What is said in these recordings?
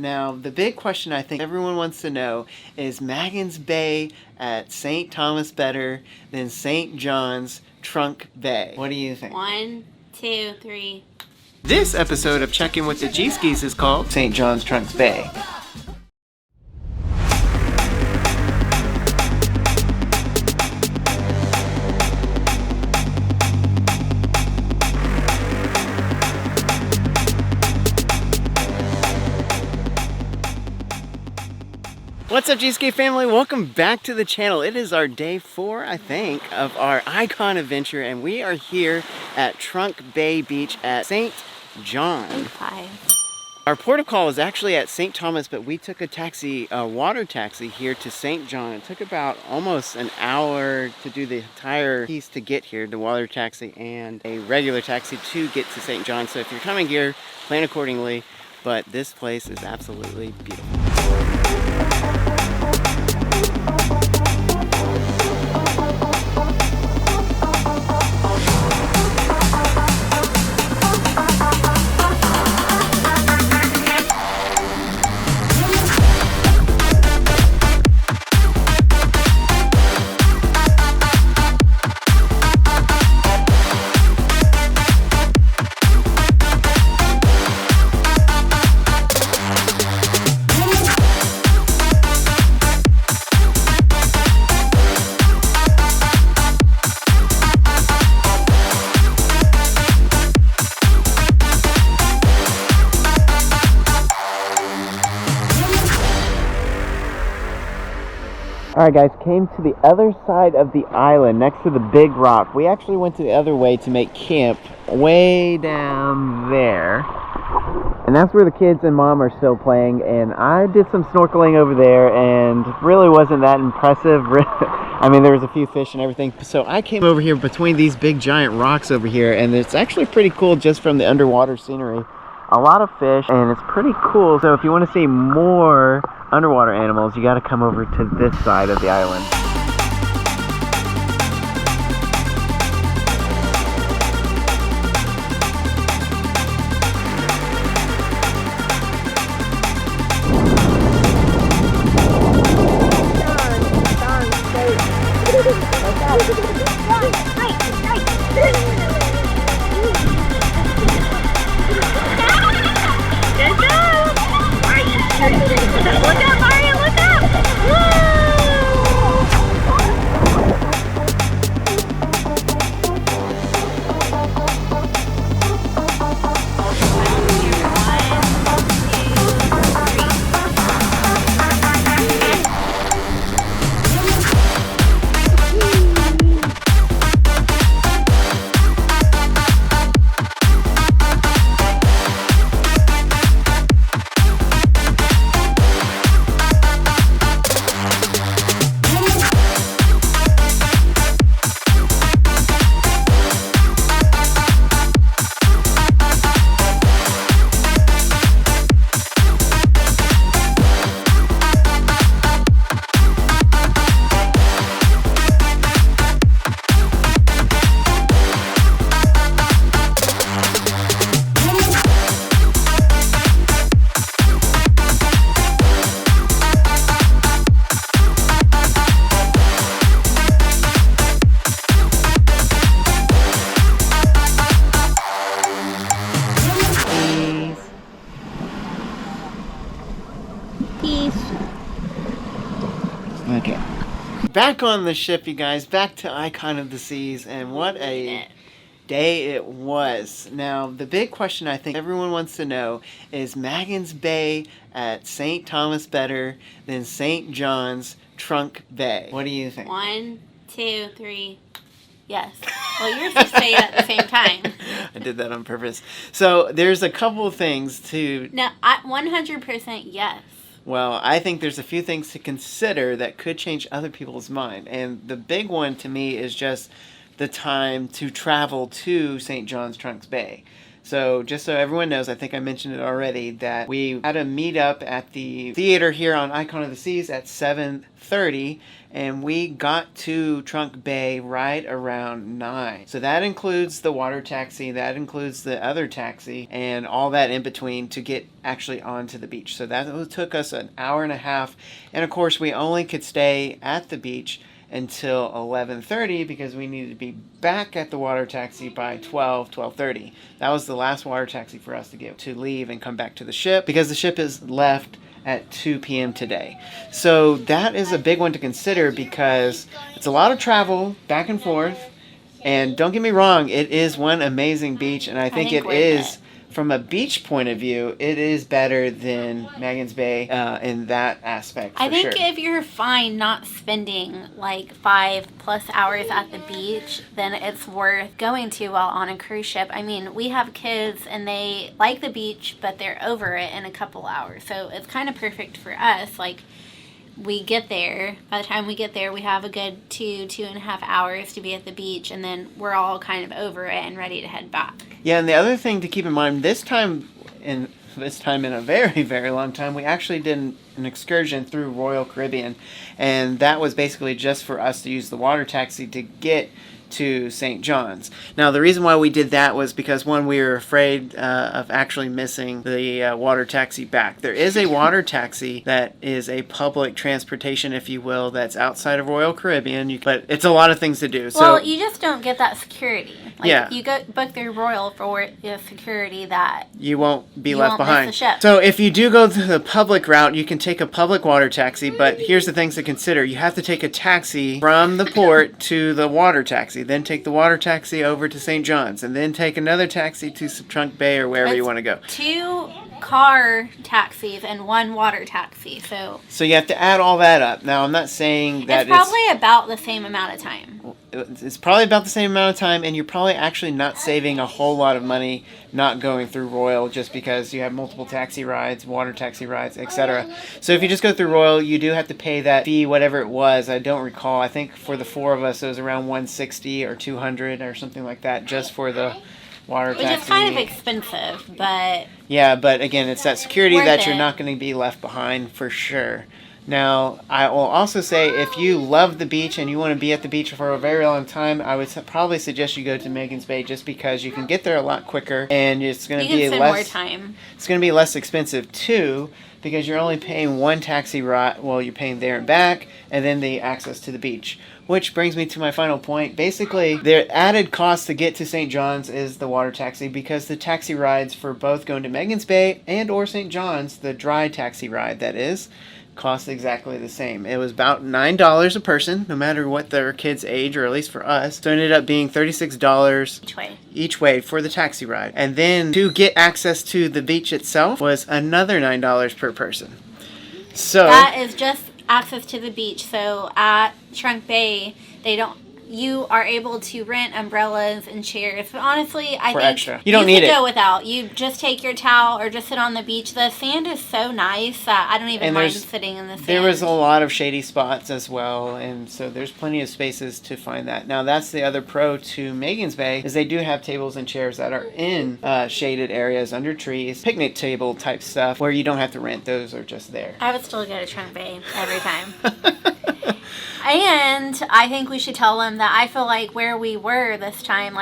Now, the big question I think everyone wants to know is Magens Bay at St. Thomas better than St. John's Trunk Bay? What do you think? 1, 2, 3. This episode of Check In with the Gskis is called St. John's Trunk Bay. What's up, Gskis family? Welcome back to the channel. It is our day 4, I think, of our Icon adventure, and we are here at Trunk Bay Beach at St. John. Day 5. Our port of call is actually at St. Thomas, but we took a taxi, a water taxi here to St. John. It took about almost an hour to do the entire piece to get here, the water taxi and a regular taxi to get to St. John. So if you're coming here, plan accordingly, but this place is absolutely beautiful. Alright guys, came to the other side of the island next to the big rock. We actually went the other way to make camp way down there. And that's where the kids and mom are still playing, and I did some snorkeling over there and really wasn't that impressive. I mean, there was a few fish and everything. So I came over here between these big giant rocks over here, and it's actually pretty cool just from the underwater scenery. A lot of fish, and it's pretty cool. So if you want to see more underwater animals, you got to come over to this side of the island. Look out, Mario, look out! Okay. Back on the ship, you guys. Back to Icon of the Seas, and what a day it was. Now, the big question I think everyone wants to know is Magens Bay at St. Thomas better than St. John's Trunk Bay? What do you think? 1, 2, 3. Yes. Well, you're supposed to say it at the same time. I did that on purpose. So there's a couple of things to... No, 100% yes. Well, I think there's a few things to consider that could change other people's mind. And the big one to me is just the time to travel to St. John's Trunk Bay. So just so everyone knows, I think I mentioned it already, that we had a meetup at the theater here on Icon of the Seas at 7:30, and we got to Trunk Bay right around 9. So that includes the water taxi, that includes the other taxi, and all that in between to get actually onto the beach. So that took us an hour and a half, and of course we only could stay at the beach until 11:30 because we needed to be back at the water taxi by 12:30. That was the last water taxi for us to leave and come back to the ship, because the ship is left at 2 p.m. today. So that is a big one to consider, because it's a lot of travel back and forth. And don't get me wrong, it is one amazing beach, and I think it is, from a beach point of view, it is better than Magens Bay in that aspect. I think if you're fine not spending like 5+ hours at the beach, then it's worth going to while on a cruise ship. I mean, we have kids and they like the beach, but they're over it in a couple hours. So it's kind of perfect for us. Like, we get there, by the time we get there, we have a good 2.5 hours to be at the beach, and then we're all kind of over it and ready to head back. Yeah, and the other thing to keep in mind, this time in a very, very long time, we actually did an excursion through Royal Caribbean, and that was basically just for us to use the water taxi to get to St. John's. Now, the reason why we did that was because, one, we were afraid of actually missing the water taxi back. There is a water taxi that is a public transportation, if you will, that's outside of Royal Caribbean, but it's a lot of things to do. Well, you just don't get that security. Like, yeah. You go book through Royal for the security that you won't be left behind. Miss the ship. So if you do go to the public route, you can take a public water taxi, but here's the things to consider. You have to take a taxi from the port to the water taxi, then take the water taxi over to St. John's, and then take another taxi to Trunk Bay or wherever you want to go. 2 car taxis and 1 water taxi. So you have to add all that up. Now, I'm not saying that it's probably about the same amount of time. It's probably about the same amount of time, and you're probably actually not saving a whole lot of money not going through Royal, just because you have multiple taxi rides, water taxi rides, etc. So if you just go through Royal, you do have to pay that fee, whatever it was. I don't recall. I think for the 4 of us, it was around $160 or $200 or something like that, just for the water taxi. Which is kind of expensive, but... Yeah, but again, it's that security that you're it. not going to be left behind for sure. Now, I will also say, if you love the beach and you want to be at the beach for a very long time, I would probably suggest you go to Magens Bay, just because you can get there a lot quicker, and it's going to be more time. It's going to be less expensive too, because you're only paying 1 taxi ride. Well, you're paying there and back, and then the access to the beach. Which brings me to my final point. Basically, the added cost to get to St. John's is the water taxi, because the taxi rides for both going to Magens Bay and or St. John's, the dry taxi ride that is, cost exactly the same. It was about $9 a person, no matter what their kid's age, or at least for us. So it ended up being $36 each way for the taxi ride. And then to get access to the beach itself was another $9 per person. So that is just access to the beach. So at Trunk Bay, you are able to rent umbrellas and chairs. But honestly, I think extra. You don't need it. Go without. You just take your towel or just sit on the beach. The sand is so nice that I don't even mind sitting in the sand. There was a lot of shady spots as well, and so there's plenty of spaces to find that. Now, that's the other pro to Magens Bay, is they do have tables and chairs that are in shaded areas under trees, picnic table type stuff, where you don't have to rent. Those are just there. I would still go to Trunk Bay every time. And I think we should tell them that I feel like where we were this time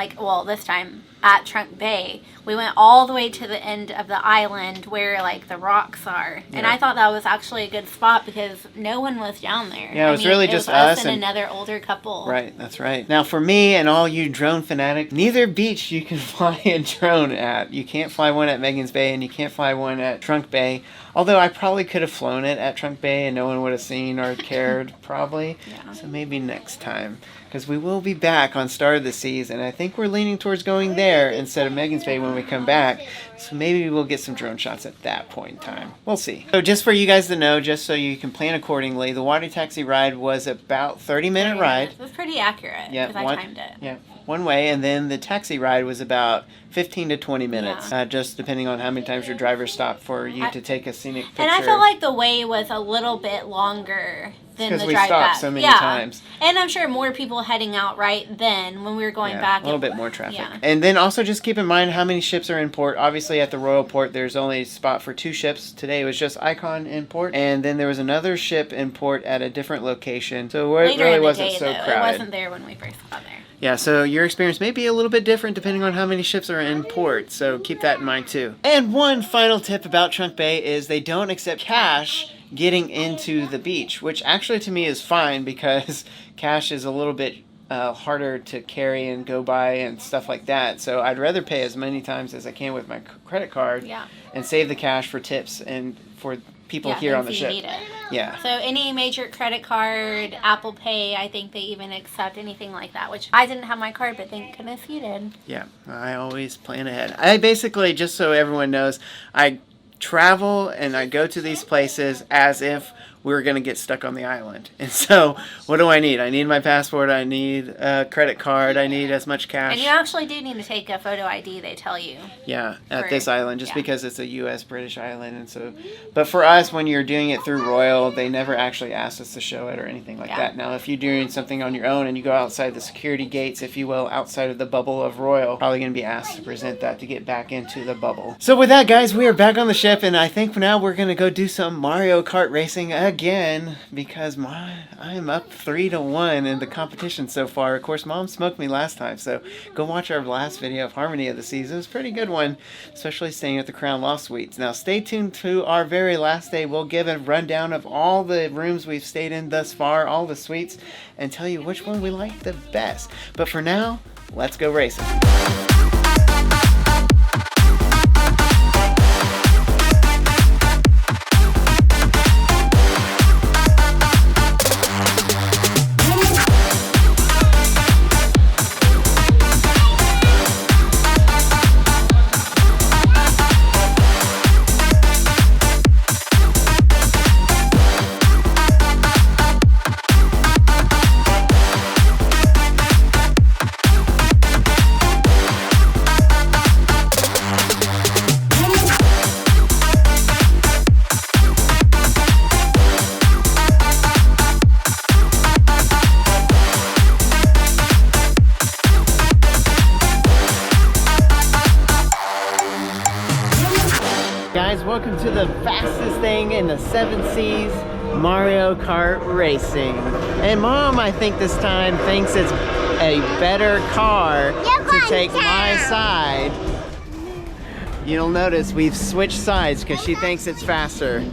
at Trunk Bay, we went all the way to the end of the island where like the rocks are. Yeah. And I thought that was actually a good spot because no one was down there. Yeah, it was just us and another older couple. Right, that's right. Now for me and all you drone fanatics, neither beach you can fly a drone at. You can't fly one at Magens Bay and you can't fly one at Trunk Bay. Although I probably could have flown it at Trunk Bay and no one would have seen or cared, probably. Yeah. So maybe next time. Because we will be back on Star of the Seas, and I think we're leaning towards going there instead of Magens Bay when we come back. So maybe we'll get some drone shots at that point in time. We'll see. So just for you guys to know, just so you can plan accordingly, the water taxi ride was about 30-minute ride. It was pretty accurate because I timed it. Yeah, one way, and then the taxi ride was about 15 to 20 minutes, just depending on how many times your driver stopped for you to take a scenic picture. And I feel like the way was a little bit longer than the drive back. Because we stopped so many times. And I'm sure more people heading out right then when we were going back. A little bit more traffic. Yeah. And then also just keep in mind how many ships are in port. Obviously at the Royal Port there's only a spot for 2 ships. Today it was just Icon in port. And then there was another ship in port at a different location. So it really wasn't so crowded. It wasn't there when we first got there. Yeah, so your experience may be a little bit different depending on how many ships are in port, so keep that in mind too. And one final tip about Trunk Bay is they don't accept cash getting into the beach, which actually to me is fine because cash is a little bit harder to carry and go by and stuff like that. So I'd rather pay as many times as I can with my credit card and save the cash for tips and for people here on the ship. Need it. Yeah. So any major credit card, Apple Pay, I think they even accept anything like that, which I didn't have my card, but thank goodness you did. Yeah, I always plan ahead. I basically, just so everyone knows, I travel and I go to these places as if we were going to get stuck on the island. And so what do I need? I need my passport. I need a credit card. I need as much cash. And you actually do need to take a photo ID, they tell you. Yeah, at this island, just because it's a U.S. British island. And so, but for us, when you're doing it through Royal, they never actually ask us to show it or anything like that. Now, if you're doing something on your own and you go outside the security gates, if you will, outside of the bubble of Royal, probably going to be asked to present that to get back into the bubble. So with that, guys, we are back on the ship, and I think now we're going to go do some Mario Kart racing again because I'm up 3-1 in the competition so far. Of course, Mom smoked me last time, so go watch our last video of Harmony of the Seas. It was a pretty good one, especially staying at the Crown Loft Suites. Now, stay tuned to our very last day. We'll give a rundown of all the rooms we've stayed in thus far, all the suites, and tell you which one we like the best. But for now, let's go racing. Guys, welcome to the fastest thing in the 7 Seas, Mario Kart Racing. And Mom, I think this time, thinks it's a better car to take my side. You'll notice we've switched sides because she thinks it's faster.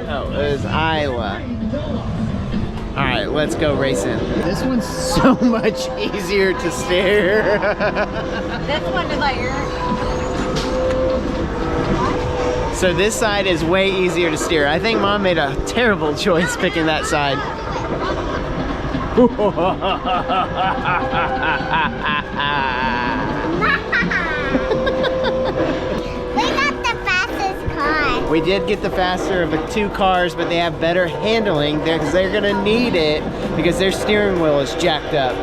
Oh, it was Isla. Alright, let's go racing. This one's so much easier to steer. This one is like So this side is way easier to steer. I think Mom made a terrible choice picking that side. We got the fastest car. We did get the faster of the 2 cars, but they have better handling because they're gonna need it because their steering wheel is jacked up.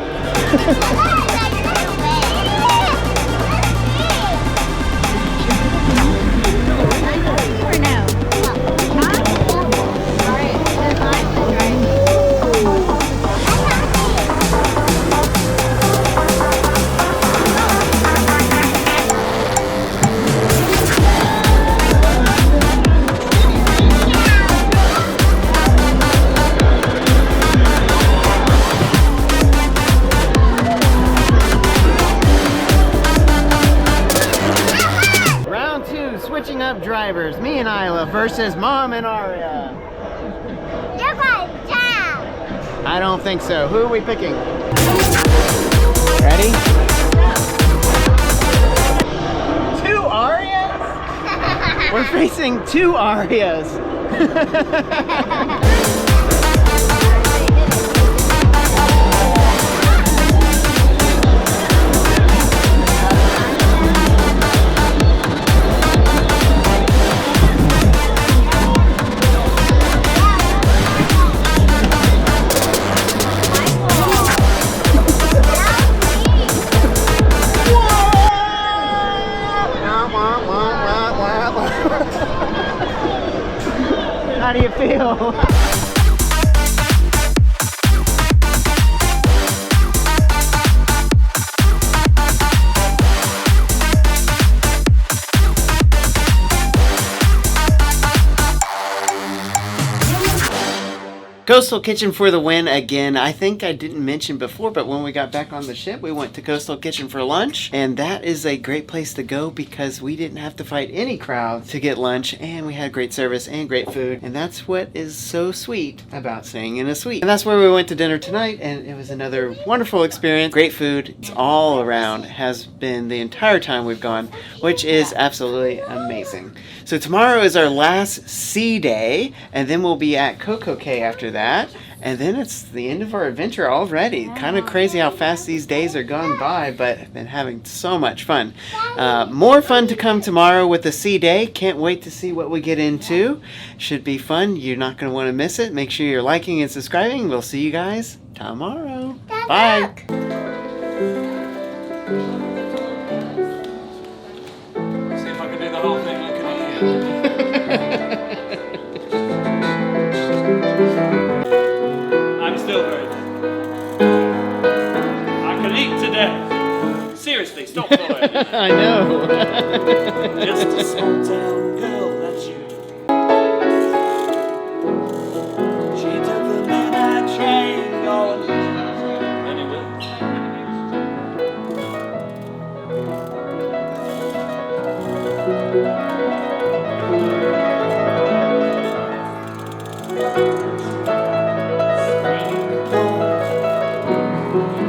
Switching up drivers, me and Isla versus Mom and Aria. You're going down. I don't think so. Who are we picking? Ready? 2 Arias? We're facing 2 Arias. how do you feel? Coastal Kitchen for the win again. I think I didn't mention before, but when we got back on the ship, we went to Coastal Kitchen for lunch, and that is a great place to go because we didn't have to fight any crowd to get lunch, and we had great service and great food, and that's what is so sweet about staying in a suite. And that's where we went to dinner tonight, and it was another wonderful experience. Great food. It's all around, has been the entire time we've gone, which is absolutely amazing. So tomorrow is our last sea day, and then we'll be at Coco Cay after that. And then it's the end of our adventure already. Kind of crazy how fast these days are gone by, but I've been having so much fun. More fun to come tomorrow with the sea day. Can't wait to see what we get into. Should be fun. You're not going to want to miss it. Make sure you're liking and subscribing. We'll see you guys tomorrow. Bye. See if I can do the whole thing like an idiot. I'm still very thin. I can eat today. Seriously, stop following me. I know. Just a small town girl, that's you. She took the midnight train going anywhere.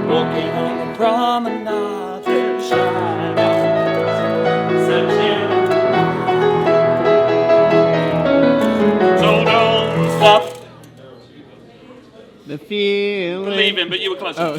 Walking on the promenade, there's shadows searching. So don't stop The feeling. believing, but you were close. Oh.